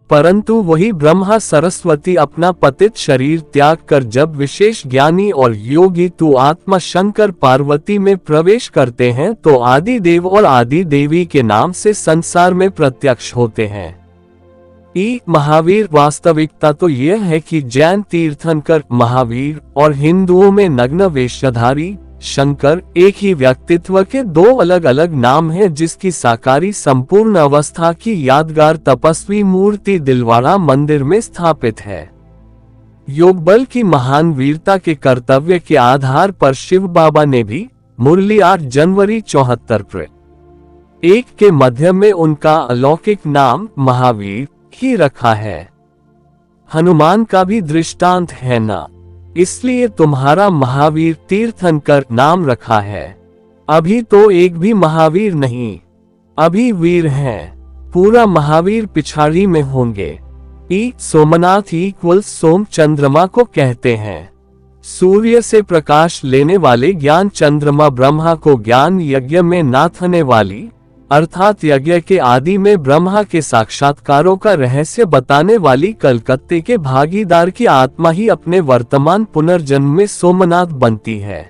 परंतु वही ब्रह्मा सरस्वती अपना पतित शरीर त्याग कर जब विशेष ज्ञानी और योगी तू आत्मा शंकर पार्वती में प्रवेश करते हैं तो आदि देव और आदि देवी के नाम से संसार में प्रत्यक्ष होते हैं। महावीर वास्तविकता तो यह है कि जैन तीर्थंकर महावीर और हिंदुओं में नग्न वेशधारी शंकर एक ही व्यक्तित्व के दो अलग अलग नाम हैं, जिसकी साकारी संपूर्ण अवस्था की यादगार तपस्वी मूर्ति दिलवाड़ा मंदिर में स्थापित है। योगबल की महान वीरता के कर्तव्य के आधार पर शिव बाबा ने भी मुरली 8 जनवरी 74 के मध्य में उनका अलौकिक नाम महावीर ही रखा है। हनुमान का भी दृष्टांत है ना, इसलिए तुम्हारा महावीर तीर्थंकर नाम रखा है। अभी तो एक भी महावीर नहीं, अभी वीर हैं, पूरा महावीर पिछाड़ी में होंगे। सोमनाथ सोम चंद्रमा को कहते हैं। सूर्य से प्रकाश लेने वाले ज्ञान चंद्रमा ब्रह्मा को ज्ञान यज्ञ में नाथने वाली अर्थात यज्ञ के आदि में ब्रह्मा के साक्षात्कारों का रहस्य बताने वाली कलकत्ते के भागीदार की आत्मा ही अपने वर्तमान पुनर्जन्म में सोमनाथ बनती है।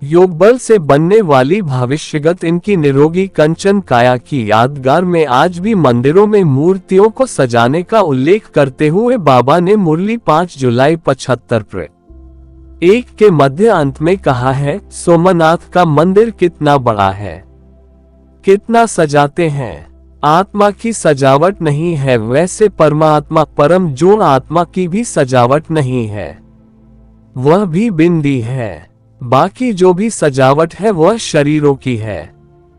योगबल से बनने वाली भविष्यगत इनकी निरोगी कंचन काया की यादगार में आज भी मंदिरों में मूर्तियों को सजाने का उल्लेख करते हुए बाबा ने मुरली 5 जुलाई 75 के मध्य अंत में कहा है, सोमनाथ का मंदिर कितना बड़ा है, कितना सजाते हैं। आत्मा की सजावट नहीं है, वैसे परमात्मा परम जो आत्मा की भी सजावट नहीं है, वह भी बिंदी है। बाकी जो भी सजावट है वह शरीरों की है।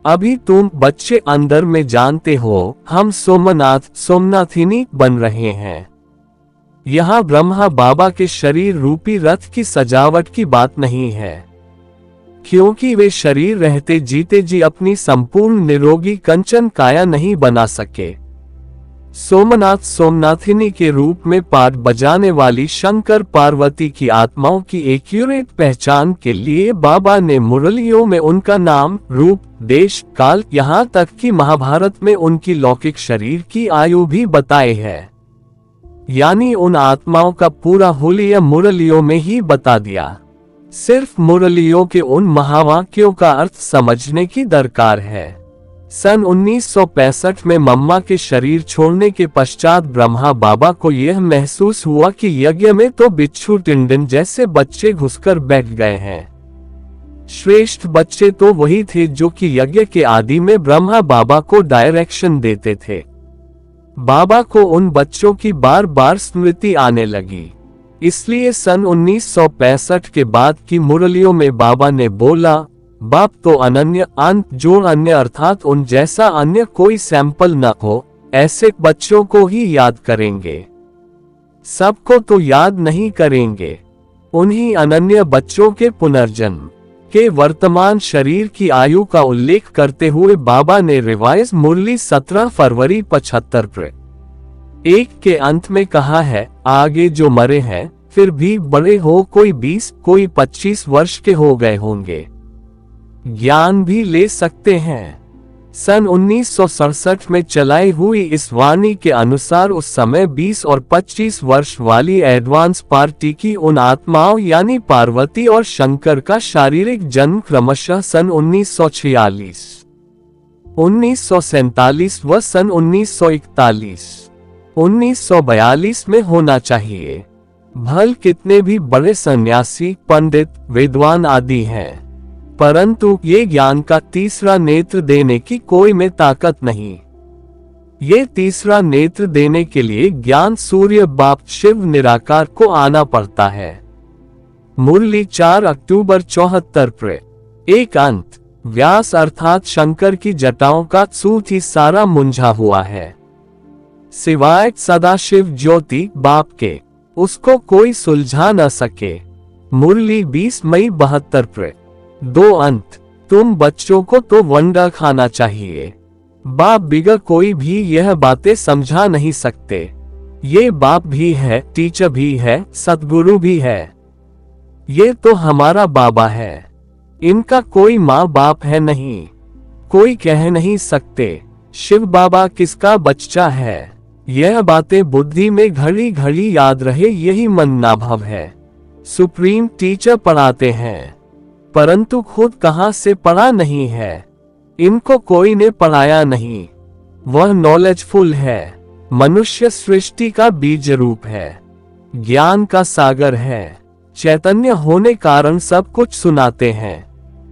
अभी तुम बच्चे अंदर में जानते हो हम सोमनाथिनी बन रहे हैं। यहाँ ब्रह्मा बाबा के शरीर रूपी रथ की सजावट की बात नहीं है, क्योंकि वे शरीर रहते जीते जी अपनी संपूर्ण निरोगी कंचन काया नहीं बना सके। सोमनाथ सोमनाथिनी के रूप में पाठ बजाने वाली शंकर पार्वती की आत्माओं की एक्यूरेट पहचान के लिए बाबा ने मुरलियों में उनका नाम, रूप, देश, काल, यहाँ तक कि महाभारत में उनकी लौकिक शरीर की आयु भी बताई है। यानी उन आत्माओं का पूरा हुलिया मुरलियों में ही बता दिया। सिर्फ मुरलियों के उन महावाक्यों का अर्थ समझने की दरकार है। सन 1965 में मम्मा के शरीर छोड़ने के पश्चात ब्रह्मा बाबा को यह महसूस हुआ कि यज्ञ में तो बिच्छू टिंडन जैसे बच्चे घुसकर बैठ गए हैं। श्रेष्ठ बच्चे तो वही थे जो कि यज्ञ के आदि में ब्रह्मा बाबा को डायरेक्शन देते थे। बाबा को उन बच्चों की बार बार स्मृति आने लगी, इसलिए सन 1965 के बाद की मुरलियों में बाबा ने बोला, बाप तो अनन्य अंत जो अन्य अर्थात उन जैसा अन्य कोई सैंपल न हो, ऐसे बच्चों को ही याद करेंगे, सबको तो याद नहीं करेंगे। उन्हीं अनन्य बच्चों के पुनर्जन्म के वर्तमान शरीर की आयु का उल्लेख करते हुए बाबा ने रिवाइज मुरली 17 फरवरी 75 के अंत में कहा है, आगे जो मरे हैं फिर भी बड़े हो, कोई 20 कोई 25 वर्ष के हो गए होंगे, ज्ञान भी ले सकते हैं। सन 1967 में चलाई हुई इस वाणी के अनुसार उस समय 20 और 25 वर्ष वाली एडवांस पार्टी की उन आत्माओं यानी पार्वती और शंकर का शारीरिक जन्म क्रमशः सन 1946, 1947 व सन 1941, 1942 में होना चाहिए। भल कितने भी बड़े सन्यासी, पंडित, विद्वान आदि हैं, परंतु ये ज्ञान का तीसरा नेत्र देने की कोई में ताकत नहीं। ये तीसरा नेत्र देने के लिए ज्ञान सूर्य बाप शिव निराकार को आना पड़ता है। मुरली 4 अक्टूबर 74 एक अंत। व्यास अर्थात शंकर की जटाओं का सूत ही सारा मुंझा हुआ है, सिवाय सदाशिव ज्योति बाप के, उसको कोई सुलझा न सके। मुरली 20 मई 72 2 अंत। तुम बच्चों को तो वंडा खाना चाहिए, बाप बिगर कोई भी यह बातें समझा नहीं सकते। ये बाप भी है, टीचर भी है, सतगुरु भी है, ये तो हमारा बाबा है, इनका कोई माँ बाप है नहीं, कोई कह नहीं सकते। शिव बाबा किसका बच्चा है, यह बातें बुद्धि में घड़ी घड़ी याद रहे, यही मनना भव है। सुप्रीम टीचर पढ़ाते हैं, परंतु खुद कहां से पढ़ा नहीं है। इनको कोई ने पढ़ाया नहीं। वह नॉलेजफुल है। मनुष्य सृष्टि का बीज रूप है, ज्ञान का सागर है। चैतन्य होने कारण सब कुछ सुनाते हैं।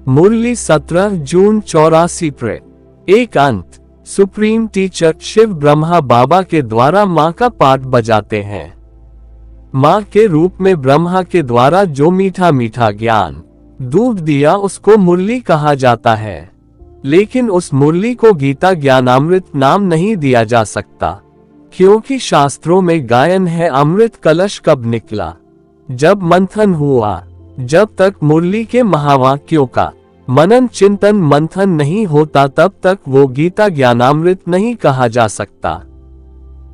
मुरली 17 जून 84 एक अंत। सुप्रीम टीचर शिव ब्रह्मा बाबा के द्वारा माँ का पाठ बजाते हैं। माँ के रूप में ब्रह्मा के द्वारा जो मीठा मीठा ज्ञान दूध दिया उसको मुरली कहा जाता है। लेकिन उस मुरली को गीता ज्ञानामृत नाम नहीं दिया जा सकता, क्योंकि शास्त्रों में गायन है अमृत कलश कब निकला, जब मंथन हुआ। जब तक मुरली के महावाक्यों का मनन चिंतन मंथन नहीं होता तब तक वो गीता ज्ञानामृत नहीं कहा जा सकता।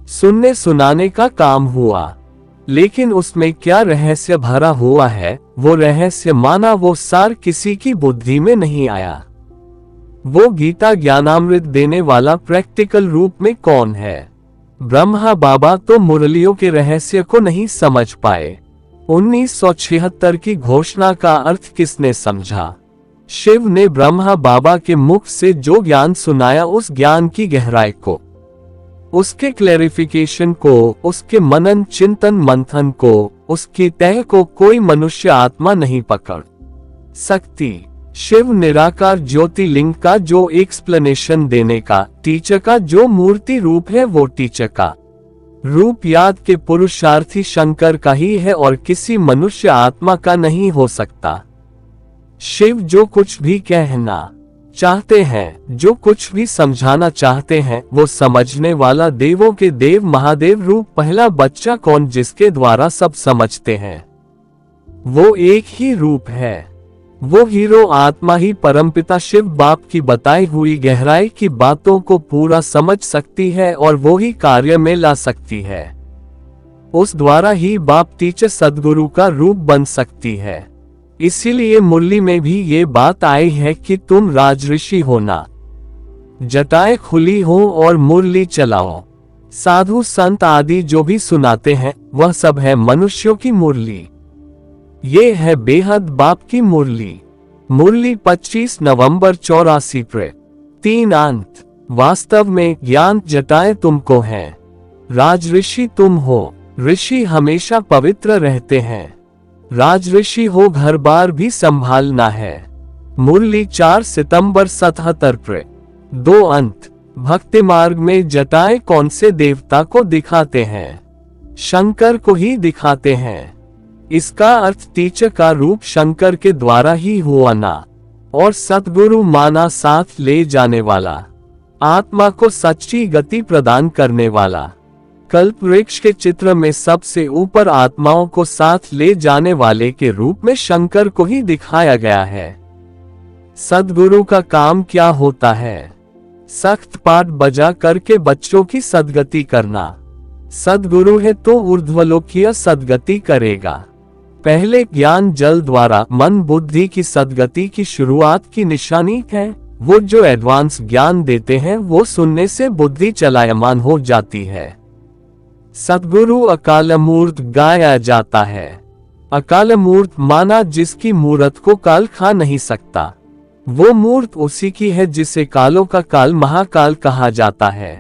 सुनने सुनाने का काम हुआ, लेकिन उसमें क्या रहस्य भरा हुआ है, वो रहस्य माना वो सार किसी की बुद्धि में नहीं आया। वो गीता ज्ञानामृत देने वाला प्रैक्टिकल रूप में कौन है? ब्रह्मा बाबा तो मुरलियों के रहस्य को नहीं समझ पाए। 1976 की घोषणा का अर्थ किसने समझा? शिव ने ब्रह्मा बाबा के मुख से जो ज्ञान सुनाया, उस ज्ञान की गहराई को, उसके क्लैरिफिकेशन को, उसके मनन चिंतन मंथन को, उसकी तह को कोई मनुष्य आत्मा नहीं पकड़ सकती। शिव निराकार ज्योतिर्लिंग का जो एक्सप्लेनेशन देने का, टीचर का जो मूर्ति रूप है, वो टीचर का रूप याद के पुरुषार्थी शंकर का ही है और किसी मनुष्य आत्मा का नहीं हो सकता। शिव जो कुछ भी कहना चाहते हैं, जो कुछ भी समझाना चाहते हैं, वो समझने वाला देवों के देव महादेव रूप पहला बच्चा कौन जिसके द्वारा सब समझते हैं, वो एक ही रूप है। वो हीरो आत्मा ही परमपिता शिव बाप की बताई हुई गहराई की बातों को पूरा समझ सकती है और वो ही कार्य में ला सकती है। उस द्वारा ही बाप टीचर सद्गुरु का रूप बन सकती है। इसीलिए मुरली में भी ये बात आई है कि तुम राजऋषि होना, जटाएं खुली हो और मुरली चलाओ। साधु संत आदि जो भी सुनाते हैं वह सब है मनुष्यों की मुरली। ये है बेहद बाप की मुरली। मुरली 25 नवंबर 84 3 अंत। वास्तव में ज्ञान जटाएं तुमको हैं, राजऋषि तुम हो। ऋषि हमेशा पवित्र रहते हैं। राजऋषि हो घर बार भी संभालना है। मुरली 4 सितंबर 77 2 अंत। भक्ति मार्ग में जटाएं कौन से देवता को दिखाते हैं? शंकर को ही दिखाते हैं। इसका अर्थ टीचर का रूप शंकर के द्वारा ही हुआ ना, और सतगुरु माना साथ ले जाने वाला, आत्मा को सच्ची गति प्रदान करने वाला। कल्प वृक्ष के चित्र में सबसे ऊपर आत्माओं को साथ ले जाने वाले के रूप में शंकर को ही दिखाया गया है। सद्गुरु का काम क्या होता है? सख्त पाठ बजा करके बच्चों की सद्गति करना। सद्गुरु है तो ऊर्ध्वलोकीय सद्गति करेगा। पहले ज्ञान जल द्वारा मन बुद्धि की सद्गति की शुरुआत की निशानी है। वो जो एडवांस ज्ञान देते हैं वो सुनने से बुद्धि चलायमान हो जाती है। सद्गुरु अकाल मूर्त गाया जाता है। अकाल मूर्त माना जिसकी मूर्त को काल खा नहीं सकता। वो मूर्त उसी की है जिसे कालों का काल महाकाल कहा जाता है।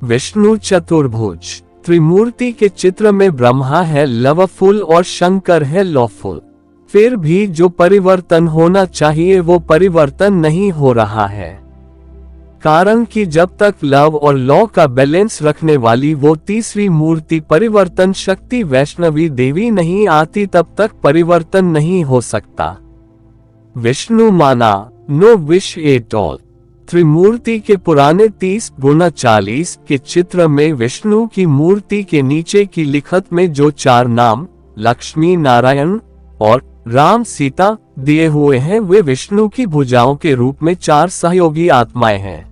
विष्णु चतुर्भुज त्रिमूर्ति के चित्र में ब्रह्मा है लवफुल और शंकर है लॉफुल। फिर भी जो परिवर्तन होना चाहिए वो परिवर्तन नहीं हो रहा है, कारण कि जब तक लव और लॉ का बैलेंस रखने वाली वो तीसरी मूर्ति परिवर्तन शक्ति वैष्णवी देवी नहीं आती तब तक परिवर्तन नहीं हो सकता। विष्णु माना नो विश एट ऑल। त्रिमूर्ति के पुराने 30 गुना 40 के चित्र में विष्णु की मूर्ति के नीचे की लिखत में जो 4 नाम लक्ष्मी नारायण और राम सीता दिए हुए हैं वे विष्णु की भुजाओं के रूप में 4 सहयोगी आत्माएं हैं।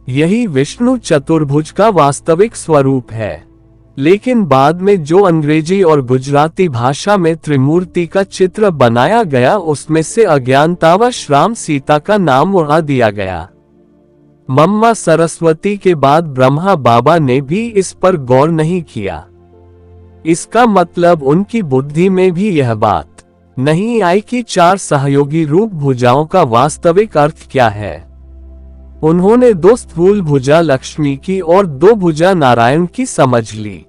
यही विष्णु चतुर्भुज का वास्तविक स्वरूप है। लेकिन बाद में जो अंग्रेजी और गुजराती भाषा में त्रिमूर्ति का चित्र बनाया गया उसमें से अज्ञानतावश राम सीता का नाम उड़ा दिया गया। मम्मा सरस्वती के बाद ब्रह्मा बाबा ने भी इस पर गौर नहीं किया। इसका मतलब उनकी बुद्धि में भी यह बात नहीं आई कि 4 सहयोगी रूप भुजाओं का वास्तविक अर्थ क्या है। उन्होंने 2 स्थूल भुजा लक्ष्मी की और 2 भुजा नारायण की समझ ली।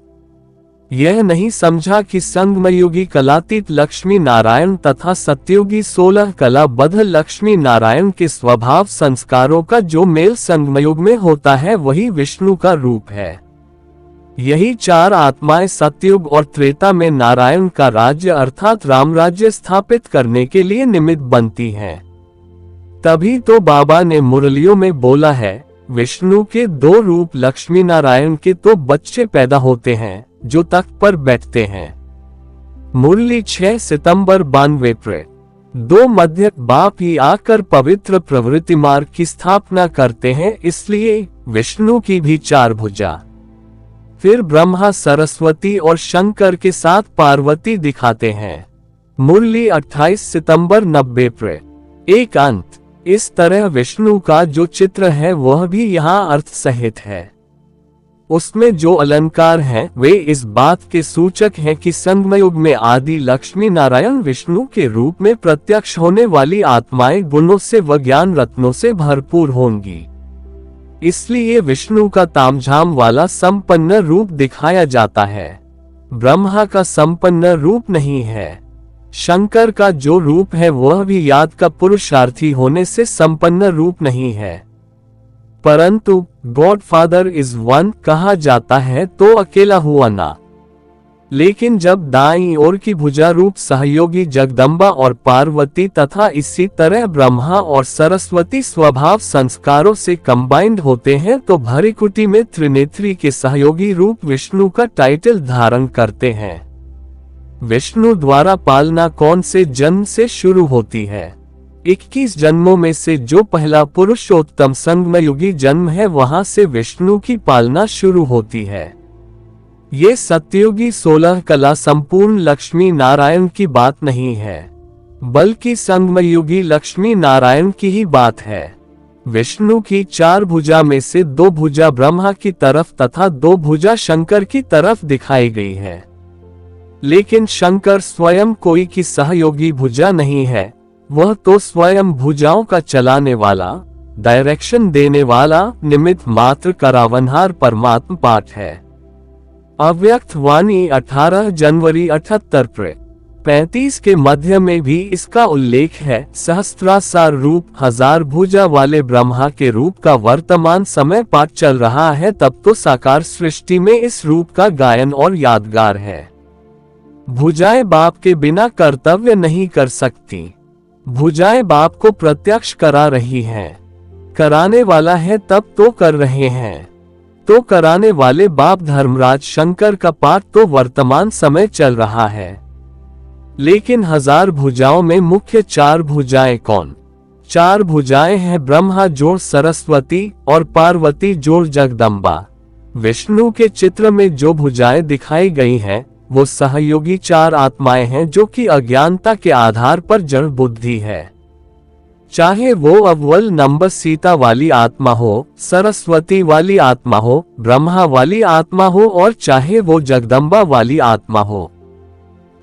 यह नहीं समझा कि संगमयुगी कलातीत लक्ष्मी नारायण तथा सत्ययुगी 16 कलाबद्ध लक्ष्मी नारायण के स्वभाव संस्कारों का जो मेल संगमयुग में होता है वही विष्णु का रूप है। यही 4 आत्माएं सतयुग और त्रेता में नारायण का राज्य अर्थात राम राज्य स्थापित करने के लिए निमित्त बनती हैं। तभी तो बाबा ने मुरलियों में बोला है, विष्णु के 2 रूप लक्ष्मी नारायण के तो बच्चे पैदा होते हैं जो तख्त पर बैठते हैं। मुरली 6 सितंबर 92। 2 मध्यक बाप ही आकर पवित्र प्रवृत्ति मार्ग की स्थापना करते हैं, इसलिए विष्णु की भी 4 भुजा। फिर ब्रह्मा सरस्वती और शंकर के साथ पार्वती दिखाते हैं। मुरली 28 सितंबर 90। एक अंत। इस तरह विष्णु का जो चित्र है वह भी यहाँ अर्थ सहित है। उसमें जो अलंकार हैं वे इस बात के सूचक हैं कि संगमयुग में आदि लक्ष्मी नारायण विष्णु के रूप में प्रत्यक्ष होने वाली आत्माएं गुणों से व ज्ञान रत्नों से भरपूर होंगी। इसलिए विष्णु का तामझाम वाला संपन्न रूप दिखाया जाता है, ब्रह्मा का संपन्न रूप नहीं है। शंकर का जो रूप है वह भी याद का पुरुषार्थी होने से संपन्न रूप नहीं है। परंतु गॉड फादर इज वन कहा जाता है तो अकेला हुआ ना। लेकिन जब दाईं ओर की भुजा रूप सहयोगी जगदम्बा और पार्वती तथा इसी तरह ब्रह्मा और सरस्वती स्वभाव संस्कारों से कंबाइंड होते हैं तो भरिकुटी में त्रिनेत्री के सहयोगी रूप विष्णु का टाइटल धारण करते हैं। विष्णु द्वारा पालना कौन से जन्म से शुरू होती है? 21 जन्मों में से जो पहला पुरुषोत्तम संगमयुगी जन्म है वहां से विष्णु की पालना शुरू होती है। ये सत्ययुगी 16 कला संपूर्ण लक्ष्मी नारायण की बात नहीं है, बल्कि संगमयुगी लक्ष्मी नारायण की ही बात है। विष्णु की 4 भुजा में से 2 भुजा ब्रह्मा की तरफ तथा 2 भुजा शंकर की तरफ दिखाई गई है। लेकिन शंकर स्वयं कोई की सहयोगी भुजा नहीं है, वह तो स्वयं भुजाओं का चलाने वाला, डायरेक्शन देने वाला, निमित्त मात्र करावनहार परमात्मा पाठ है। अव्यक्त वाणी 18 जनवरी 78 35 के मध्य में भी इसका उल्लेख है। सहस्त्रासार रूप 1000 भुजा वाले ब्रह्मा के रूप का वर्तमान समय पाठ चल रहा है, तब तो साकार सृष्टि में इस रूप का गायन और यादगार है। भुजाएं बाप के बिना कर्तव्य नहीं कर सकती। भुजाएं बाप को प्रत्यक्ष करा रही हैं। कराने वाला है तब तो कर रहे हैं। तो कराने वाले बाप धर्मराज शंकर का पाठ तो वर्तमान समय चल रहा है। लेकिन 1000 भुजाओं में मुख्य 4 भुजाएं कौन? 4 भुजाएं हैं ब्रह्मा जोड़ सरस्वती और पार्वती जोड़ जगदम्बा। विष्णु के चित्र में जो भुजाएं दिखाई गई हैं वो सहयोगी 4 आत्माएं हैं जो कि अज्ञानता के आधार पर जड़ बुद्धि है। चाहे वो अव्वल नंबर सीता वाली आत्मा हो, सरस्वती वाली आत्मा हो, ब्रह्मा वाली आत्मा हो और चाहे वो जगदम्बा वाली आत्मा हो।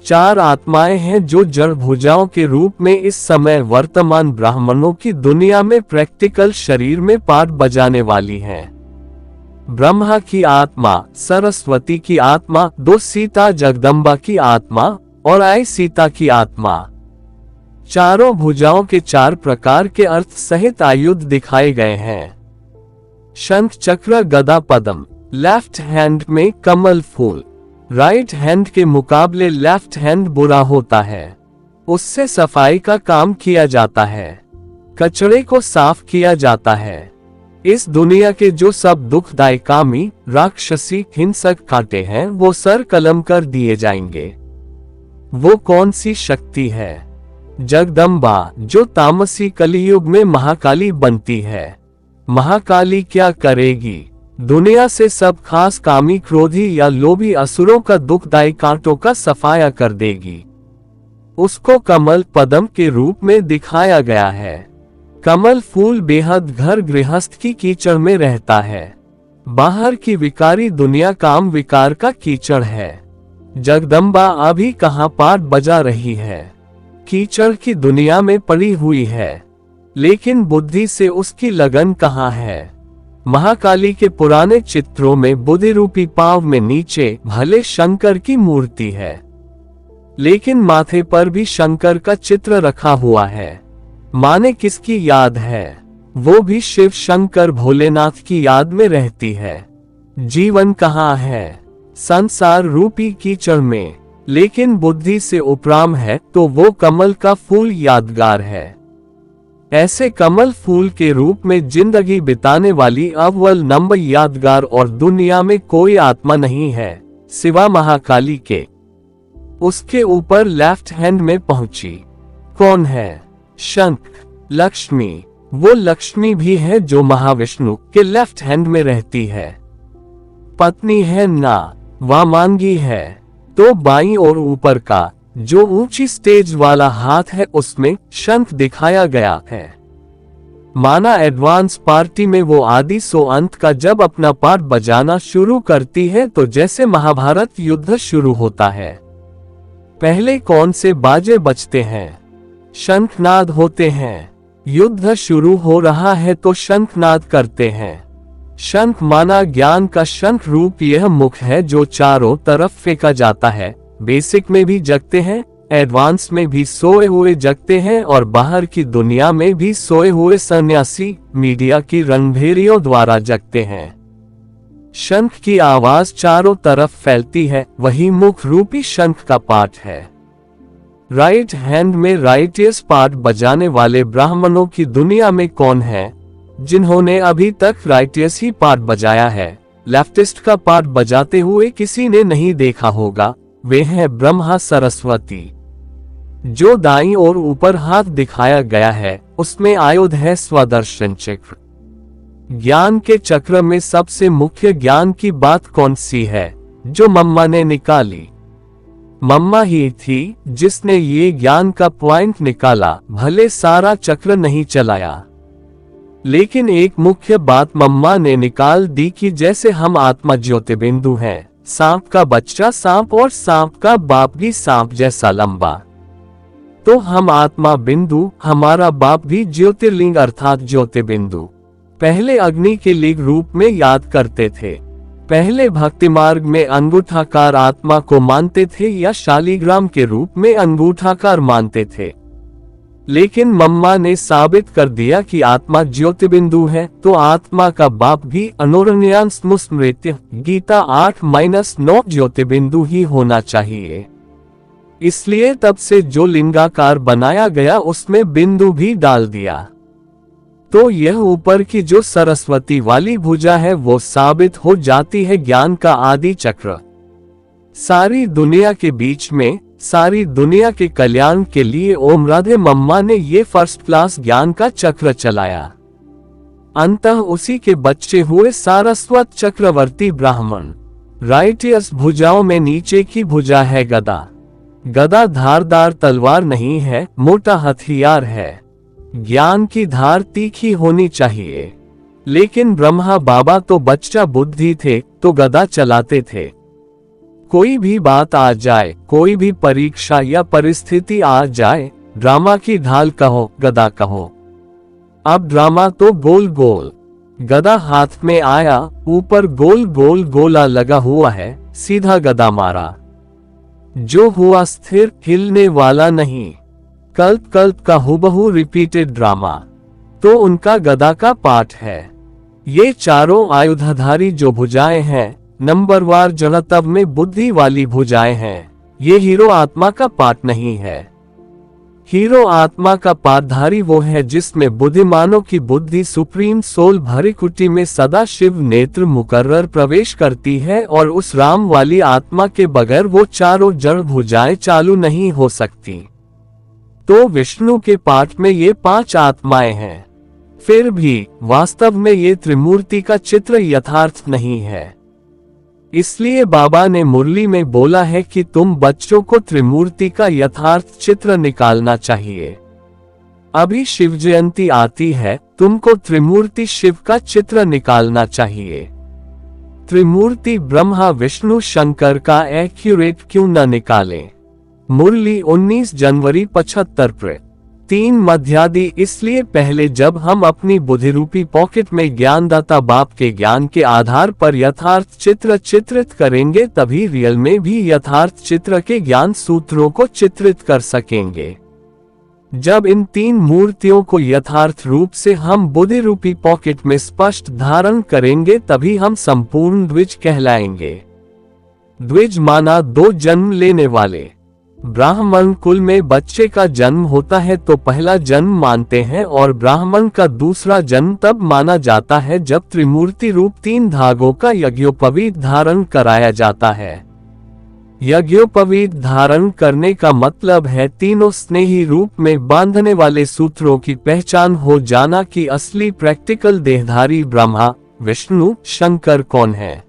4 आत्माएं हैं जो जड़ भुजाओं के रूप में इस समय वर्तमान ब्राह्मणों की दुनिया में प्रैक्टिकल शरीर में पाठ बजाने वाली हैं। ब्रह्मा की आत्मा, सरस्वती की आत्मा, 2 सीता जगदम्बा की आत्मा और आई सीता की आत्मा। चारों भुजाओं के 4 प्रकार के अर्थ सहित आयुध दिखाए गए हैं। शंख चक्र गदा पद्म। लेफ्ट हैंड में कमल फूल। राइट हैंड के मुकाबले लेफ्ट हैंड बुरा होता है, उससे सफाई का काम किया जाता है, कचरे को साफ किया जाता है। इस दुनिया के जो सब दुखदायी कामी, राक्षसी, हिंसक कांटे हैं वो सर कलम कर दिए जाएंगे। वो कौन सी शक्ति है? जगदम्बा, जो तामसी कलियुग में महाकाली बनती है। महाकाली क्या करेगी? दुनिया से सब खास कामी, क्रोधी या लोभी असुरों का दुखदायी कांटों का सफाया कर देगी। उसको कमल पद्म के रूप में दिखाया गया है। कमल फूल बेहद घर गृहस्थ की कीचड़ में रहता है। बाहर की विकारी दुनिया काम विकार का कीचड़ है। जगदम्बा अभी कहाँ पाठ बजा रही है, कीचड़ की दुनिया में पड़ी हुई है, लेकिन बुद्धि से उसकी लगन कहाँ है। महाकाली के पुराने चित्रों में बुद्धि रूपी पांव में नीचे भले शंकर की मूर्ति है, लेकिन माथे पर भी शंकर का चित्र रखा हुआ है। माने किसकी याद है? वो भी शिव शंकर भोलेनाथ की याद में रहती है। जीवन कहाँ है? संसार रूपी कीचड़ में। लेकिन बुद्धि से उपराम है तो वो कमल का फूल यादगार है। ऐसे कमल फूल के रूप में जिंदगी बिताने वाली अव्वल नंबर यादगार और दुनिया में कोई आत्मा नहीं है सिवा महाकाली के। उसके ऊपर लेफ्ट हैंड में पहुंची कौन है? शंख, लक्ष्मी। वो लक्ष्मी भी है जो महाविष्णु के लेफ्ट हैंड में रहती है। पत्नी है ना, वामांगी है। तो बाईं और ऊपर का जो ऊंची स्टेज वाला हाथ है उसमें शंख दिखाया गया है। माना एडवांस पार्टी में वो आदि सो अंत का जब अपना पाठ बजाना शुरू करती है तो जैसे महाभारत युद्ध शुरू होता है। पहले कौन से बाजे बजते हैं? शंखनाद होते हैं। युद्ध शुरू हो रहा है तो शंखनाद करते हैं। शंख माना ज्ञान का शंख रूप यह मुख है जो चारों तरफ फेंका जाता है। बेसिक में भी जगते हैं, एडवांस में भी सोए हुए जगते हैं और बाहर की दुनिया में भी सोए हुए सन्यासी मीडिया की रणभेरियों द्वारा जगते हैं। शंख की आवाज चारों तरफ फैलती है, वही मुख रूपी शंख का पाठ है। राइट हैंड में राइटियस पार्ट बजाने वाले ब्राह्मणों की दुनिया में कौन है जिन्होंने अभी तक राइटियस ही पार्ट बजाया है? लेफ्टिस्ट का पार्ट बजाते हुए किसी ने नहीं देखा होगा। वे हैं ब्रह्मा सरस्वती। जो दाईं और ऊपर हाथ दिखाया गया है उसमें आयुध है स्वदर्शन चक्र। ज्ञान के चक्र में सबसे मुख्य ज्ञान की बात कौन सी है जो मम्मा ने निकाली? मम्मा ही थी जिसने ये ज्ञान का पॉइंट निकाला। भले सारा चक्र नहीं चलाया, लेकिन एक मुख्य बात मम्मा ने निकाल दी कि जैसे हम आत्मा ज्योतिर्बिंदु हैं, सांप का बच्चा सांप और सांप का बाप भी सांप जैसा लंबा, तो हम आत्मा बिंदु, हमारा बाप भी ज्योतिर्लिंग अर्थात ज्योतिर्बिंदु। पहले अग्नि के लिंग रूप में याद करते थे। पहले भक्ति मार्ग में अंगूठाकार आत्मा को मानते थे या शालिग्राम के रूप में अंगूठाकार मानते थे। लेकिन मम्मा ने साबित कर दिया कि आत्मा ज्योतिर्बिंदु है तो आत्मा का बाप भी अनोरण्यांश स्मृत्य गीता 8-9 ज्योतिर्बिंदु ही होना चाहिए। इसलिए तब से जो लिंगाकार बनाया गया उसमें बिंदु भी डाल दिया। तो यह ऊपर की जो सरस्वती वाली भुजा है वो साबित हो जाती है ज्ञान का आदि चक्र। सारी दुनिया के बीच में, सारी दुनिया के कल्याण के लिए ओम राधे मम्मा ने ये फर्स्ट क्लास ज्ञान का चक्र चलाया। अंततः उसी के बच्चे हुए सारस्वत चक्रवर्ती ब्राह्मण। राइटियस भुजाओं में नीचे की भुजा है गदा। गदा धारदार तलवार नहीं है, मोटा हथियार है। ज्ञान की धार तीखी होनी चाहिए। लेकिन ब्रह्मा बाबा तो बच्चा बुद्धि थे तो गदा चलाते थे। कोई भी बात आ जाए, कोई भी परीक्षा या परिस्थिति आ जाए, ड्रामा की ढाल कहो, गदा कहो। अब ड्रामा तो गोल गोल। गदा हाथ में आया, ऊपर गोल गोल गोला लगा हुआ है, सीधा गदा मारा। जो हुआ स्थिर, हिलने वाला नहीं। कल्प कल्प का हुबहू रिपीटेड ड्रामा। तो उनका गदा का पाठ है। ये चारों आयुधधारी जो भुजाएं हैं, नंबरवार जड़तव में बुद्धि वाली भुजाएं हैं। ये हीरो आत्मा का पाठ नहीं है। हीरो आत्मा का पाठधारी वो है जिसमें बुद्धिमानों की बुद्धि सुप्रीम सोल भरी कुटी में सदा शिव नेत्र मुकर्रर प्रवेश करती है और उस राम वाली आत्मा के बगैर वो चारों जड़ भुजाएं चालू नहीं हो सकती। तो विष्णु के पाठ में ये 5 आत्माएं हैं। फिर भी वास्तव में ये त्रिमूर्ति का चित्र यथार्थ नहीं है। इसलिए बाबा ने मुरली में बोला है कि तुम बच्चों को त्रिमूर्ति का यथार्थ चित्र निकालना चाहिए। अभी शिव जयंती आती है, तुमको त्रिमूर्ति शिव का चित्र निकालना चाहिए। त्रिमूर्ति ब्रह्मा विष्णु शंकर का एक्यूरेट क्यों न निकालें? मुरली 19 जनवरी 75 3 मध्यादि। इसलिए पहले जब हम अपनी बुद्धिरूपी पॉकेट में ज्ञानदाता बाप के ज्ञान के आधार पर यथार्थ चित्र चित्रित करेंगे, तभी रियल में भी यथार्थ चित्र के ज्ञान सूत्रों को चित्रित कर सकेंगे। जब इन 3 मूर्तियों को यथार्थ रूप से हम बुद्धिरूपी पॉकेट में स्पष्ट धारण करेंगे, तभी हम संपूर्ण द्विज कहलाएंगे। द्विज माना 2 जन्म लेने वाले। ब्राह्मण कुल में बच्चे का जन्म होता है तो पहला जन्म मानते हैं, और ब्राह्मण का दूसरा जन्म तब माना जाता है जब त्रिमूर्ति रूप 3 धागों का यज्ञोपवीत धारण कराया जाता है। यज्ञोपवीत धारण करने का मतलब है तीनों स्नेही रूप में बांधने वाले सूत्रों की पहचान हो जाना कि असली प्रैक्टिकल देहधारी ब्रह्मा विष्णु शंकर कौन है।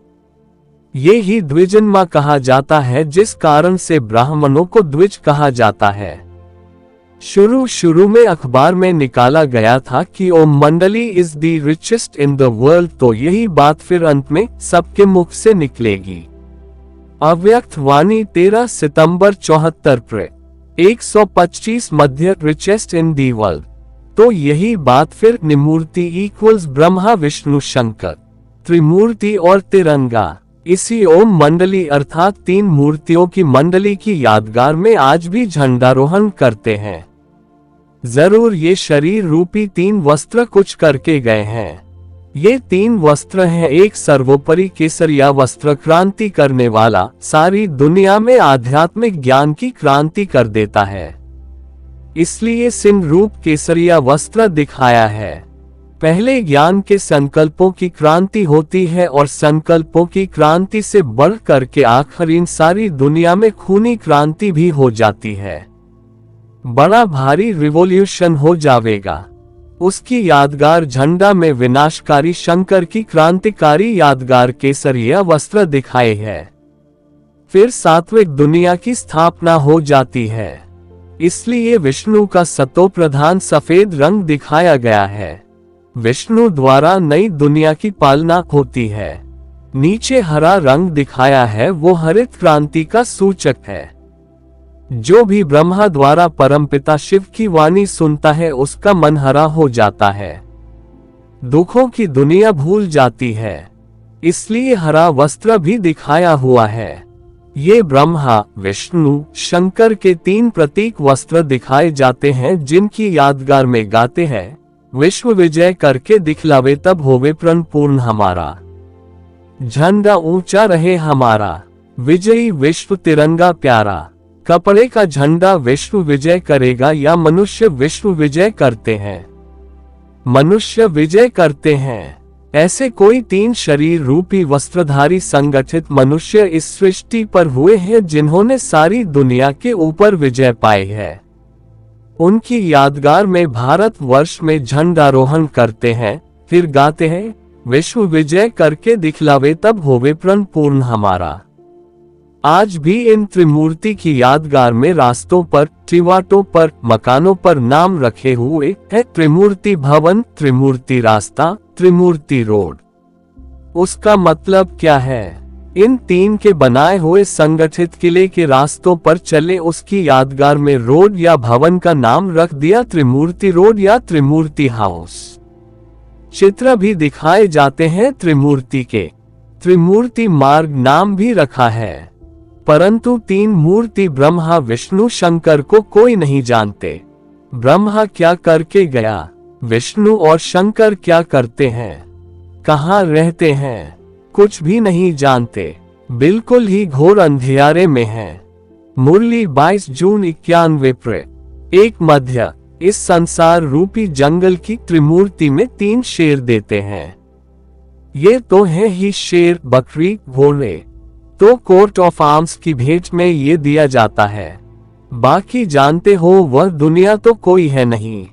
ये ही द्विजन्मा कहा जाता है, जिस कारण से ब्राह्मणों को द्विज कहा जाता है। शुरू में अखबार में निकाला गया था कि ओम मंडली is the richest in the world, तो यही बात फिर अंत में सबके मुख से निकलेगी। अव्यक्त वाणी 13 सितंबर 74 125 मध्य रिचेस्ट इन दी वर्ल्ड, तो यही बात फिर निमूर्ति इक्वल्स ब्रह्मा विष्णु शंकर, त्रिमूर्ति और तिरंगा। इसी ओम मंडली अर्थात 3 मूर्तियों की मंडली की यादगार में आज भी झंडारोहण करते हैं। जरूर ये शरीर रूपी 3 वस्त्र कुछ करके गए हैं। ये 3 वस्त्र हैं, एक सर्वोपरि केसरिया वस्त्र क्रांति करने वाला, सारी दुनिया में आध्यात्मिक ज्ञान की क्रांति कर देता है, इसलिए सिंह रूप केसरिया वस्त्र दिखाया है। पहले ज्ञान के संकल्पों की क्रांति होती है और संकल्पों की क्रांति से बढ़ करके आखिर सारी दुनिया में खूनी क्रांति भी हो जाती है। बड़ा भारी रिवॉल्यूशन हो जाएगा। उसकी यादगार झंडा में विनाशकारी शंकर की क्रांतिकारी यादगार केसरिया वस्त्र दिखाए है। फिर सात्विक दुनिया की स्थापना हो जाती है, इसलिए विष्णु का सतो प्रधान सफेद रंग दिखाया गया है। विष्णु द्वारा नई दुनिया की पालना होती है। नीचे हरा रंग दिखाया है, वो हरित क्रांति का सूचक है। जो भी ब्रह्मा द्वारा परमपिता शिव की वाणी सुनता है उसका मन हरा हो जाता है, दुखों की दुनिया भूल जाती है, इसलिए हरा वस्त्र भी दिखाया हुआ है। ये ब्रह्मा विष्णु शंकर के 3 प्रतीक वस्त्र दिखाए जाते हैं, जिनकी यादगार में गाते हैं, विश्व विजय करके दिखलावे तब होवे प्रण पूर्ण हमारा, झंडा ऊंचा रहे हमारा, विजयी विश्व तिरंगा प्यारा। कपड़े का झंडा विश्व विजय करेगा या मनुष्य विश्व विजय करते हैं? मनुष्य विजय करते हैं। ऐसे कोई 3 शरीर रूपी वस्त्रधारी संगठित मनुष्य इस सृष्टि पर हुए हैं जिन्होंने सारी दुनिया के ऊपर विजय पाई है। उनकी यादगार में भारत वर्ष में झंडारोहण करते हैं, फिर गाते हैं, विश्व विजय करके दिखलावे तब होवे प्रण पूर्ण हमारा। आज भी इन त्रिमूर्ति की यादगार में रास्तों पर, टिवाटों पर, मकानों पर नाम रखे हुए हैं, त्रिमूर्ति भवन, त्रिमूर्ति रास्ता, त्रिमूर्ति रोड। उसका मतलब क्या है? इन 3 के बनाए हुए संगठित किले के रास्तों पर चले उसकी यादगार में रोड या भवन का नाम रख दिया त्रिमूर्ति रोड या त्रिमूर्ति हाउस। चित्र भी दिखाए जाते हैं त्रिमूर्ति के। त्रिमूर्ति मार्ग नाम भी रखा है, परंतु 3 मूर्ति ब्रह्मा विष्णु शंकर को कोई नहीं जानते। ब्रह्मा क्या करके गया, विष्णु और शंकर क्या करते हैं, कहाँ रहते हैं, कुछ भी नहीं जानते, बिल्कुल ही घोर अंधियारे में हैं। मुरली 22 जून 91 1 मध्य। इस संसार रूपी जंगल की त्रिमूर्ति में 3 शेर देते हैं। ये तो हैं ही शेर, बकरी, घोड़े, तो कोर्ट ऑफ आर्म्स की भेंट में ये दिया जाता है। बाकी जानते हो वह दुनिया तो कोई है नहीं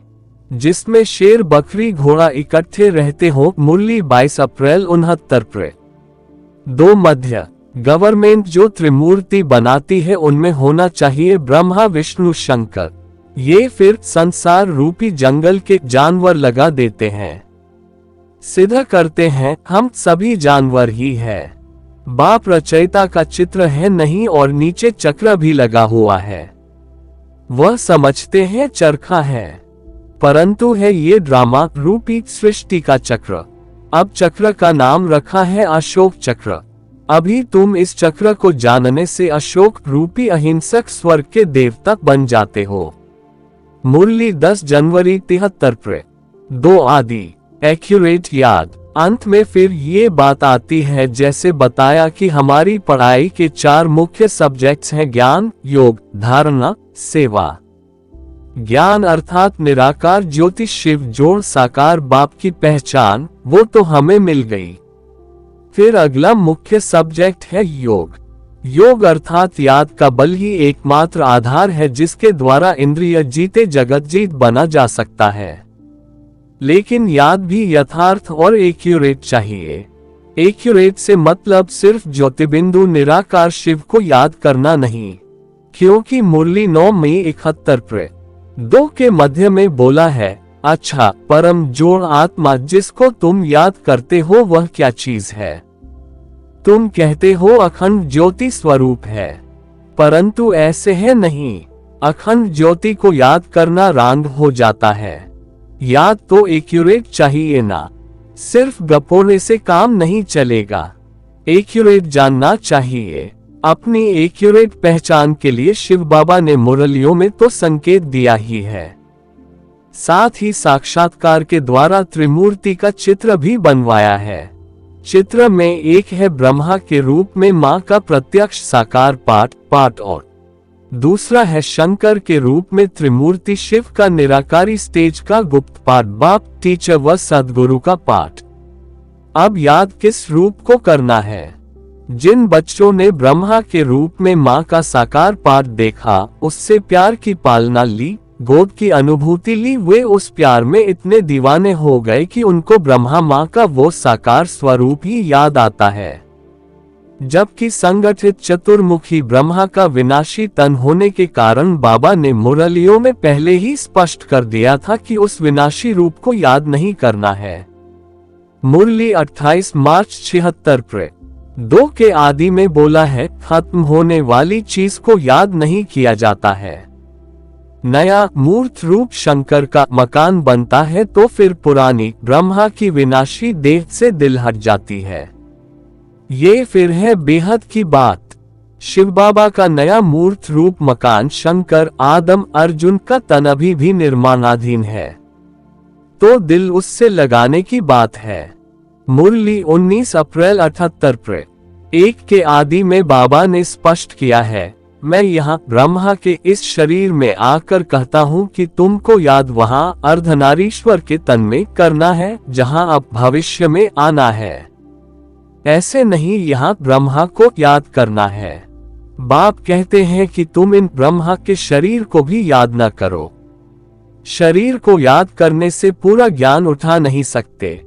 जिसमें शेर बकरी घोड़ा इकट्ठे रहते हो। मुरली 22 अप्रैल 69 2 मध्य। गवर्नमेंट जो त्रिमूर्ति बनाती है उनमें होना चाहिए ब्रह्मा विष्णु शंकर। ये फिर संसार रूपी जंगल के जानवर लगा देते हैं, सिद्ध करते हैं हम सभी जानवर ही है। बाप रचयिता का चित्र है नहीं और नीचे चक्र भी लगा हुआ है। वह समझते हैं चरखा है, परंतु है ये ड्रामा रूपी सृष्टि का चक्र। अब चक्र का नाम रखा है अशोक चक्र। अभी तुम इस चक्र को जानने से अशोक रूपी अहिंसक स्वर्ग के देवता बन जाते हो। मुरली 10 जनवरी 73 2 आदि एक्यूरेट याद। अंत में फिर ये बात आती है जैसे बताया कि हमारी पढ़ाई के 4 मुख्य सब्जेक्ट्स हैं ज्ञान, योग, धारणा, सेवा। ज्ञान अर्थात निराकार ज्योति शिव जोड़ साकार बाप की पहचान, वो तो हमें मिल गई। फिर अगला मुख्य सब्जेक्ट है योग। योग अर्थात याद का बल ही एकमात्र आधार है जिसके द्वारा इंद्रिय जीते जगत जीत बना जा सकता है। लेकिन याद भी यथार्थ और एक्यूरेट चाहिए। एक्यूरेट से मतलब सिर्फ ज्योतिबिंदु निराकार शिव को याद करना नहीं, क्योंकि मुरली 9 मई 71 2 के मध्य में बोला है, अच्छा परम जोड़ आत्मा जिसको तुम याद करते हो वह क्या चीज है? तुम कहते हो अखंड ज्योति स्वरूप है, परंतु ऐसे है नहीं। अखंड ज्योति को याद करना रांग हो जाता है। याद तो एक्यूरेट चाहिए ना, सिर्फ गपोने से काम नहीं चलेगा। एक्यूरेट जानना चाहिए। अपनी एक्यूरेट पहचान के लिए शिव बाबा ने मुरलियों में तो संकेत दिया ही है, साथ ही साक्षात्कार के द्वारा त्रिमूर्ति का चित्र भी बनवाया है। चित्र में एक है ब्रह्मा के रूप में मां का प्रत्यक्ष साकार पाठ और दूसरा है शंकर के रूप में त्रिमूर्ति शिव का निराकारी स्टेज का गुप्त पाठ, बाप, टीचर व सद्गुरु का पाठ। अब याद किस रूप को करना है? जिन बच्चों ने ब्रह्मा के रूप में मां का साकार पाठ देखा, उससे प्यार की पालना ली, गोद की अनुभूति ली, वे उस प्यार में इतने दीवाने हो गए कि उनको ब्रह्मा मां का वो साकार स्वरूप ही याद आता है। जबकि संगठित चतुर्मुखी ब्रह्मा का विनाशी तन होने के कारण बाबा ने मुरलियों में पहले ही स्पष्ट कर दिया था कि उस विनाशी रूप को याद नहीं करना है। मुरली 28 मार्च 76 2 के आदि में बोला है, खत्म होने वाली चीज को याद नहीं किया जाता है। नया मूर्त रूप शंकर का मकान बनता है तो फिर पुरानी ब्रह्मा की विनाशी देह से दिल हट जाती है। ये फिर है बेहद की बात। शिव बाबा का नया मूर्त रूप मकान शंकर, आदम, अर्जुन का तन अभी भी निर्माणाधीन है, तो दिल उससे लगाने की बात है। मुरली 19 अप्रैल 78 1 के आदि में बाबा ने स्पष्ट किया है, मैं यहाँ ब्रह्मा के इस शरीर में आकर कहता हूँ कि तुमको याद वहाँ अर्धनारीश्वर के तन में करना है जहाँ अब भविष्य में आना है। ऐसे नहीं, यहाँ ब्रह्मा को याद करना है। बाप कहते हैं कि तुम इन ब्रह्मा के शरीर को भी याद न करो। शरीर को याद करने से पूरा ज्ञान उठा नहीं सकते।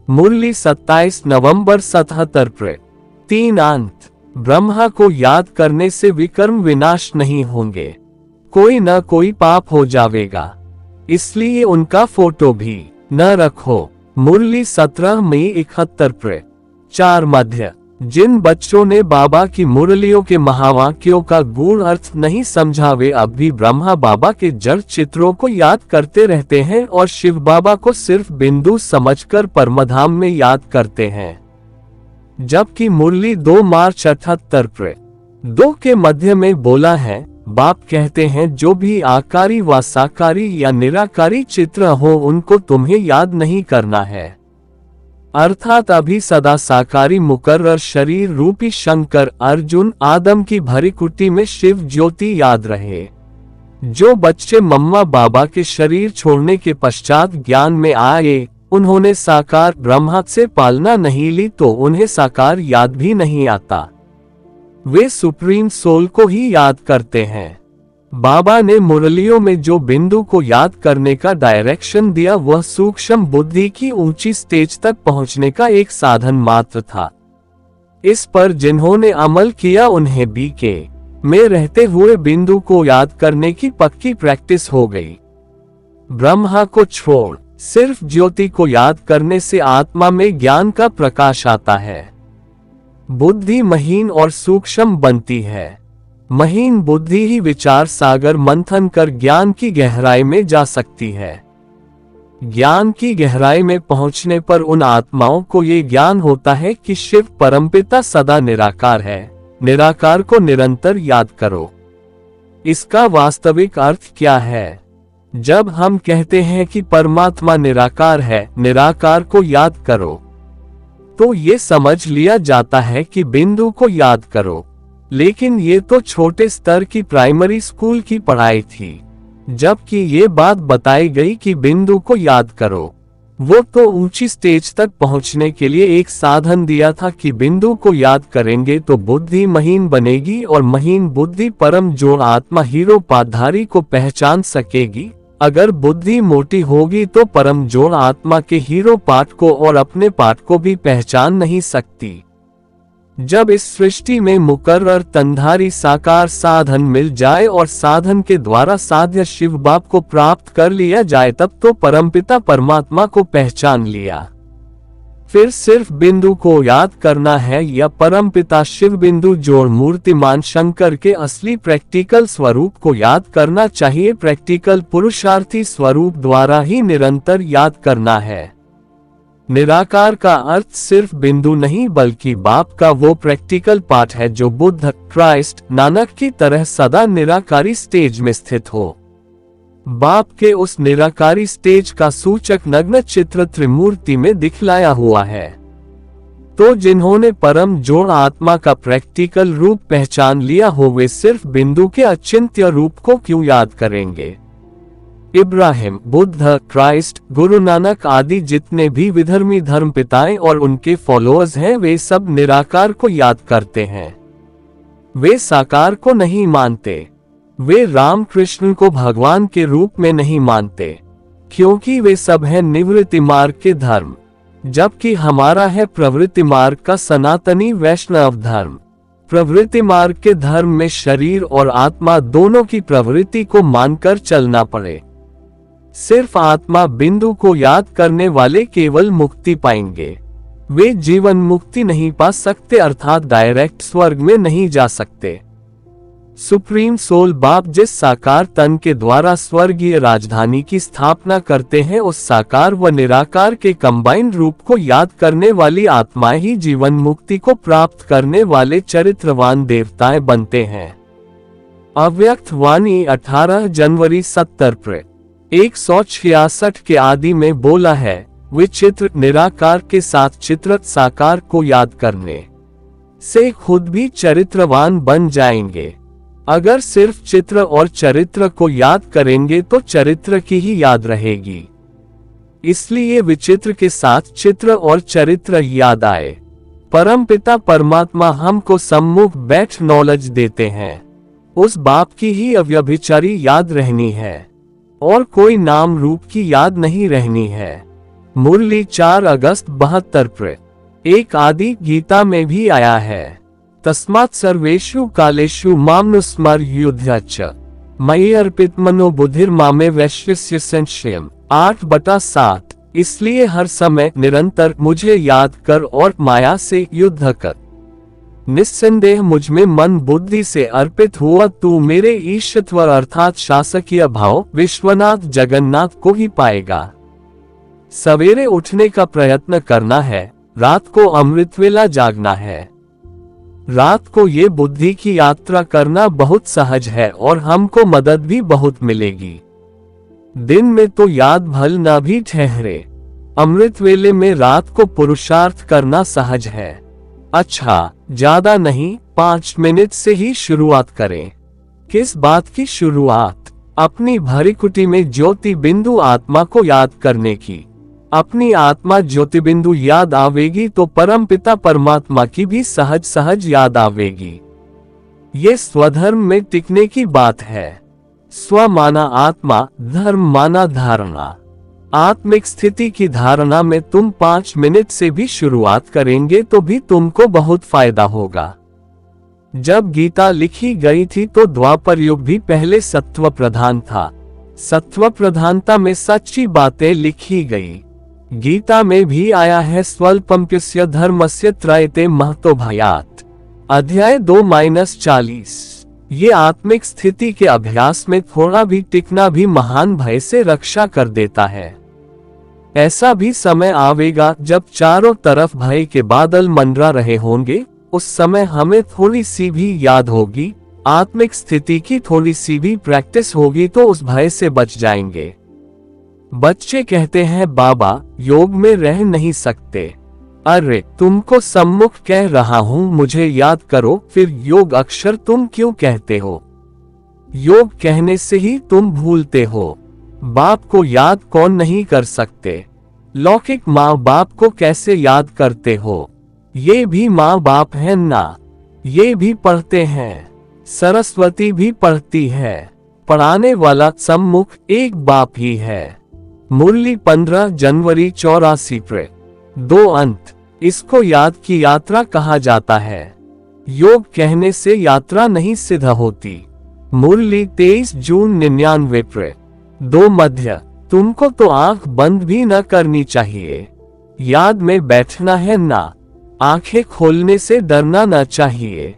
मुरली 27 नवंबर 77 3 अंत। ब्रह्मा को याद करने से विकर्म विनाश नहीं होंगे, कोई न कोई पाप हो जाएगा, इसलिए उनका फोटो भी न रखो। मुरली 17 मई 71 4 मध्य। जिन बच्चों ने बाबा की मुरलियों के महावाक्यों का गूढ़ अर्थ नहीं समझा, वे अब भी ब्रह्मा बाबा के जड़ चित्रों को याद करते रहते हैं और शिव बाबा को सिर्फ बिंदु समझकर परमधाम में याद करते हैं। जबकि मुरली 2 मार्च 78 2 के मध्य में बोला है, बाप कहते हैं जो भी आकारी व साकारी या निराकारी चित्र हो उनको तुम्हें याद नहीं करना है। अर्थात अभी सदा साकारी मुकर्रर शरीर रूपी शंकर, अर्जुन, आदम की भरी कुटी में शिव ज्योति याद रहे। जो बच्चे मम्मा बाबा के शरीर छोड़ने के पश्चात ज्ञान में आए, उन्होंने साकार ब्रह्मा से पालना नहीं ली तो उन्हें साकार याद भी नहीं आता, वे सुप्रीम सोल को ही याद करते हैं। बाबा ने मुरलियों में जो बिंदु को याद करने का डायरेक्शन दिया वह सूक्ष्म बुद्धि की ऊंची स्टेज तक पहुंचने का एक साधन मात्र था। इस पर जिन्होंने अमल किया उन्हें बीके में रहते हुए बिंदु को याद करने की पक्की प्रैक्टिस हो गई। ब्रह्मा को छोड़ सिर्फ ज्योति को याद करने से आत्मा में ज्ञान का प्रकाश आता है। बुद्धि महीन और सूक्ष्म बनती है। महीन बुद्धि ही विचार सागर मंथन कर ज्ञान की गहराई में जा सकती है। ज्ञान की गहराई में पहुंचने पर उन आत्माओं को ये ज्ञान होता है कि शिव परमपिता सदा निराकार है। निराकार को निरंतर याद करो। इसका वास्तविक अर्थ क्या है? जब हम कहते हैं कि परमात्मा निराकार है, निराकार को याद करो, तो ये समझ लिया जाता है कि बिंदु को याद करो। लेकिन ये तो छोटे स्तर की प्राइमरी स्कूल की पढ़ाई थी। जबकि ये बात बताई गई कि बिंदु को याद करो, वो तो ऊंची स्टेज तक पहुंचने के लिए एक साधन दिया था कि बिंदु को याद करेंगे तो बुद्धि महीन बनेगी और महीन बुद्धि परम जोड़ आत्मा हीरो पाधारी को पहचान सकेगी। अगर बुद्धि मोटी होगी तो परम जोड़ आत्मा के हीरो पाठ को और अपने पाठ को भी पहचान नहीं सकती। जब इस सृष्टि में मुकर्रर तंधारी साकार साधन मिल जाए और साधन के द्वारा साध्य शिव बाप को प्राप्त कर लिया जाए, तब तो परमपिता परमात्मा को पहचान लिया। फिर सिर्फ बिंदु को याद करना है या परमपिता शिव बिंदु जोड़ मूर्तिमान शंकर के असली प्रैक्टिकल स्वरूप को याद करना चाहिए। प्रैक्टिकल पुरुषार्थी स्वरूप द्वारा ही निरंतर याद करना है। निराकार का अर्थ सिर्फ बिंदु नहीं बल्कि बाप का वो प्रैक्टिकल पार्ट है जो बुद्ध, क्राइस्ट, नानक की तरह सदा निराकारी स्टेज में स्थित हो। बाप के उस निराकारी स्टेज का सूचक नग्न चित्र त्रिमूर्ति में दिखलाया हुआ है। तो जिन्होंने परम जोड़ आत्मा का प्रैक्टिकल रूप पहचान लिया हो वे सिर्फ बिंदु के अचिंत्य रूप को क्यों याद करेंगे? इब्राहिम, बुद्ध, क्राइस्ट, गुरु नानक आदि जितने भी विधर्मी धर्म पिताएं और उनके फॉलोअर्स हैं, वे सब निराकार को याद करते हैं। वे साकार को नहीं मानते। वे राम कृष्ण को भगवान के रूप में नहीं मानते, क्योंकि वे सब हैं निवृत्ति मार्ग के धर्म, जबकि हमारा है प्रवृत्ति मार्ग का सनातनी वैष्णव धर्म। प्रवृत्ति मार्ग के धर्म में शरीर और आत्मा दोनों की प्रवृत्ति को मानकर चलना पड़े। सिर्फ आत्मा बिंदु को याद करने वाले केवल मुक्ति पाएंगे। वे जीवन मुक्ति नहीं पा सकते, अर्थात डायरेक्ट स्वर्ग में नहीं जा सकते। सुप्रीम सोल बाप जिस साकार तन के द्वारा स्वर्गीय राजधानी की स्थापना करते हैं, उस साकार व निराकार के कंबाइंड रूप को याद करने वाली आत्माएं ही जीवन मुक्ति को प्राप्त करने वाले चरित्रवान देवताएं बनते हैं। अव्यक्त वाणी 18 जनवरी 70 166 के आदि में बोला है, विचित्र निराकार के साथ चित्रत साकार को याद करने से खुद भी चरित्रवान बन जाएंगे। अगर सिर्फ चित्र और चरित्र को याद करेंगे तो चरित्र की ही याद रहेगी। इसलिए विचित्र के साथ चित्र और चरित्र याद आए। परमपिता परमात्मा हमको सम्मुख बैठ नॉलेज देते हैं। उस बाप की ही अव्यभिचारी याद रहनी है और कोई नाम रूप की याद नहीं रहनी है। मुरली 4 अगस्त 72 1 आदि गीता में भी आया है। तस्मात् सर्वेषु कालेषु मामनुस्मर्युध्याच मयि अर्पित मनो बुद्धिर मामे वैश्यस्य संशयम् 8/7। इसलिए हर समय निरंतर मुझे याद कर और माया से युद्ध कर। निस्संदेह मुझ में मन बुद्धि से अर्पित हुआ तू मेरे ईश्वर अर्थात शासकीय भाव विश्वनाथ जगन्नाथ को ही पाएगा। सवेरे उठने का प्रयत्न करना है, रात को अमृत वेला जागना है। रात को ये बुद्धि की यात्रा करना बहुत सहज है और हमको मदद भी बहुत मिलेगी। दिन में तो याद भल ना भी ठहरे, अमृत वेले में रात को पुरुषार्थ करना सहज है। अच्छा, ज्यादा नहीं, 5 मिनट से ही शुरुआत करें। किस बात की शुरुआत? अपनी भरिकुटी में ज्योति बिंदु आत्मा को याद करने की। अपनी आत्मा ज्योति बिंदु याद आवेगी तो परमपिता परमात्मा की भी सहज सहज याद आवेगी। ये स्वधर्म में टिकने की बात है। स्व माना आत्मा, धर्म माना धारणा। आत्मिक स्थिति की धारणा में तुम 5 मिनट से भी शुरुआत करेंगे तो भी तुमको बहुत फायदा होगा। जब गीता लिखी गई थी तो द्वापर युग भी पहले सत्व प्रधान था। सत्व प्रधानता में सच्ची बातें लिखी गई। गीता में भी आया है स्वल्पम्प्यस्य धर्मस्य त्रयते महतो भयात्। अध्याय 2-40। ये आत्मिक स्थिति के अभ्यास में थोड़ा भी टिकना भी महान भय से रक्षा कर देता है। ऐसा भी समय आवेगा जब चारों तरफ भय के बादल मंडरा रहे होंगे। उस समय हमें थोड़ी सी भी याद होगी, आत्मिक स्थिति की थोड़ी सी भी प्रैक्टिस होगी तो उस भय से बच जाएंगे। बच्चे कहते हैं बाबा योग में रह नहीं सकते। अरे तुमको सम्मुख कह रहा हूं मुझे याद करो, फिर योग अक्षर तुम क्यों कहते हो? योग कहने से ही तुम भूलते हो। बाप को याद कौन नहीं कर सकते? लौकिक माँ बाप को कैसे याद करते हो? ये भी माँ बाप है ना, ये भी पढ़ते हैं। सरस्वती भी पढ़ती है। पढ़ाने वाला सम्मुख एक बाप ही है। मुरली 15 जनवरी 84 प्रे 2 अंत। इसको याद की यात्रा कहा जाता है। योग कहने से यात्रा नहीं सिद्ध होती। मुरली 23 जून 99 प्रे 2 मध्य। तुमको तो आंख बंद भी न करनी चाहिए। याद में बैठना है ना। आंखें खोलने से डरना न चाहिए।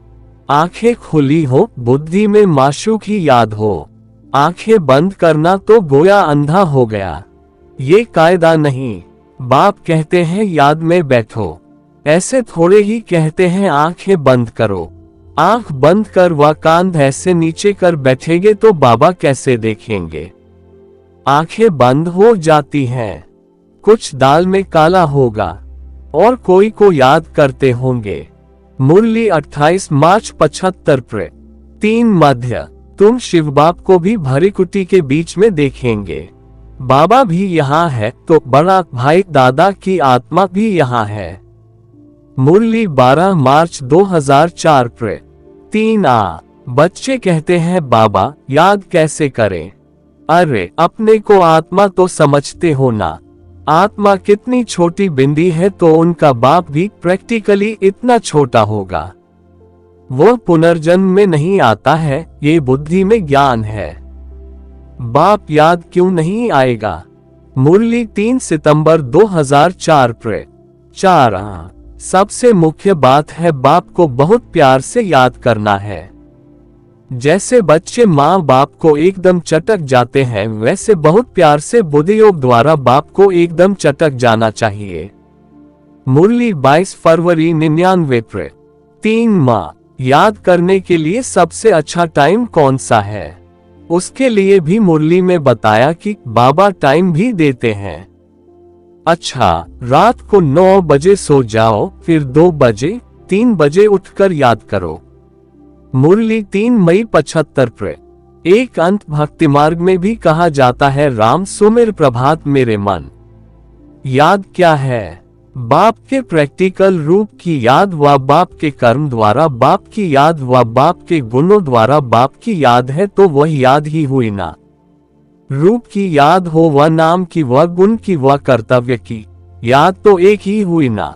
आंखें खुली हो, बुद्धि में माशूक ही याद हो। आंखें बंद करना तो गोया अंधा हो गया। ये कायदा नहीं। बाप कहते हैं याद में बैठो, ऐसे थोड़े ही कहते हैं आंखें बंद करो। आंख बंद कर व कान ऐसे नीचे कर बैठेंगे तो बाबा कैसे देखेंगे? आंखें बंद हो जाती हैं। कुछ दाल में काला होगा और कोई को याद करते होंगे। मुरली 28 मार्च 75 प्रे 3 मध्य। तुम शिव बाप को भी भरी कुटी के बीच में देखेंगे। बाबा भी यहाँ है तो बड़ा भाई दादा की आत्मा भी यहाँ है। मुरली 12 मार्च 2004 प्रे 3 आ। बच्चे कहते हैं बाबा याद कैसे करें? अरे अपने को आत्मा तो समझते हो ना। आत्मा कितनी छोटी बिंदी है तो उनका बाप भी प्रैक्टिकली इतना छोटा होगा। वो पुनर्जन्म में नहीं आता है, ये बुद्धि में ज्ञान है। बाप याद क्यों नहीं आएगा? मुरली 3 सितंबर 2004 प्रे 4 सबसे मुख्य बात है बाप को बहुत प्यार से याद करना है। जैसे बच्चे माँ बाप को एकदम चटक जाते हैं वैसे बहुत प्यार से बुद्धि योग द्वारा बाप को एकदम चटक जाना चाहिए। मुरली 22 फरवरी 99 प्रे 3 माह। याद करने के लिए सबसे अच्छा टाइम कौन सा है? उसके लिए भी मुरली में बताया कि बाबा टाइम भी देते हैं। अच्छा, रात को 9 बजे सो जाओ, फिर 2 बजे 3 बजे उठकर याद करो। मुरली 3 मई 75 प्रे 1 अंत। भक्ति मार्ग में भी कहा जाता है राम सुमिर प्रभात मेरे मन। याद क्या है? बाप के प्रैक्टिकल रूप की याद व बाप के कर्म द्वारा बाप की याद व बाप के गुणों द्वारा बाप की याद है तो वह याद ही हुई ना। रूप की याद हो व नाम की व गुण की व कर्तव्य की याद तो एक ही हुई ना।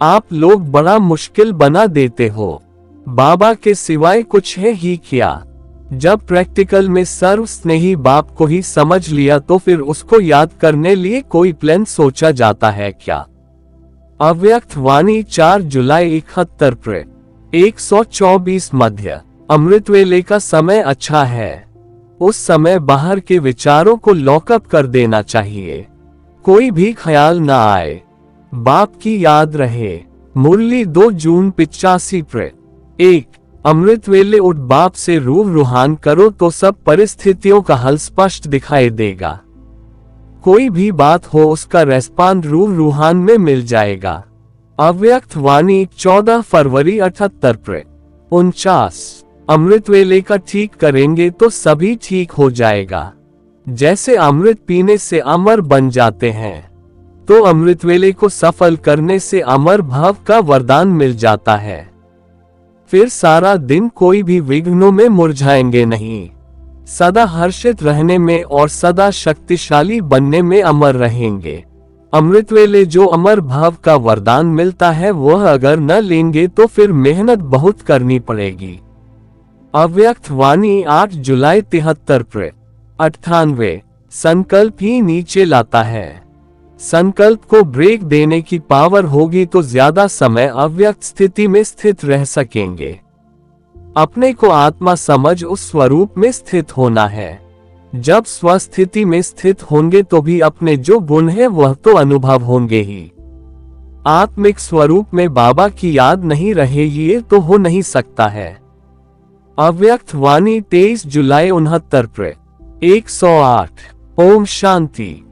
आप लोग बड़ा मुश्किल बना देते हो। बाबा के सिवाय कुछ है ही क्या? जब प्रैक्टिकल में सर्व स्नेही बाप को ही समझ लिया तो फिर उसको याद करने लिए कोई प्लान सोचा जाता है क्या? अव्यक्त वाणी 4 जुलाई 71 प्रे 124 मध्य। अमृत वेले का समय अच्छा है। उस समय बाहर के विचारों को लॉकअप कर देना चाहिए। कोई भी ख्याल ना आए, बाप की याद रहे। मुरली 2 जून 85 प्रे 1। अमृत वेले उठ बाप से रूह रूहान करो तो सब परिस्थितियों का हल स्पष्ट दिखाई देगा। कोई भी बात हो उसका रेस्पॉन्ड रूह रूहान में मिल जाएगा। अव्यक्त वाणी 14 फरवरी 78 प्रे 49। अमृत वेले का ठीक करेंगे तो सभी ठीक हो जाएगा। जैसे अमृत पीने से अमर बन जाते हैं तो अमृत वेले को सफल करने से अमर भाव का वरदान मिल जाता है। फिर सारा दिन कोई भी विघ्नों में मुरझाएंगे नहीं। सदा हर्षित रहने में और सदा शक्तिशाली बनने में अमर रहेंगे। अमृत वेले जो अमर भाव का वरदान मिलता है वह अगर न लेंगे तो फिर मेहनत बहुत करनी पड़ेगी। अव्यक्त वाणी 8 जुलाई 73 98 संकल्प ही नीचे लाता है। संकल्प को ब्रेक देने की पावर होगी तो ज्यादा समय अव्यक्त स्थिति में स्थित रह सकेंगे। अपने को आत्मा समझ उस स्वरूप में स्थित होना है। जब स्वस्थिति में स्थित होंगे तो भी अपने जो गुण है वह तो अनुभव होंगे ही। आत्मिक स्वरूप में बाबा की याद नहीं रहे ये तो हो नहीं सकता है। अव्यक्त वाणी 23 जुलाई 69 108। ओम शांति।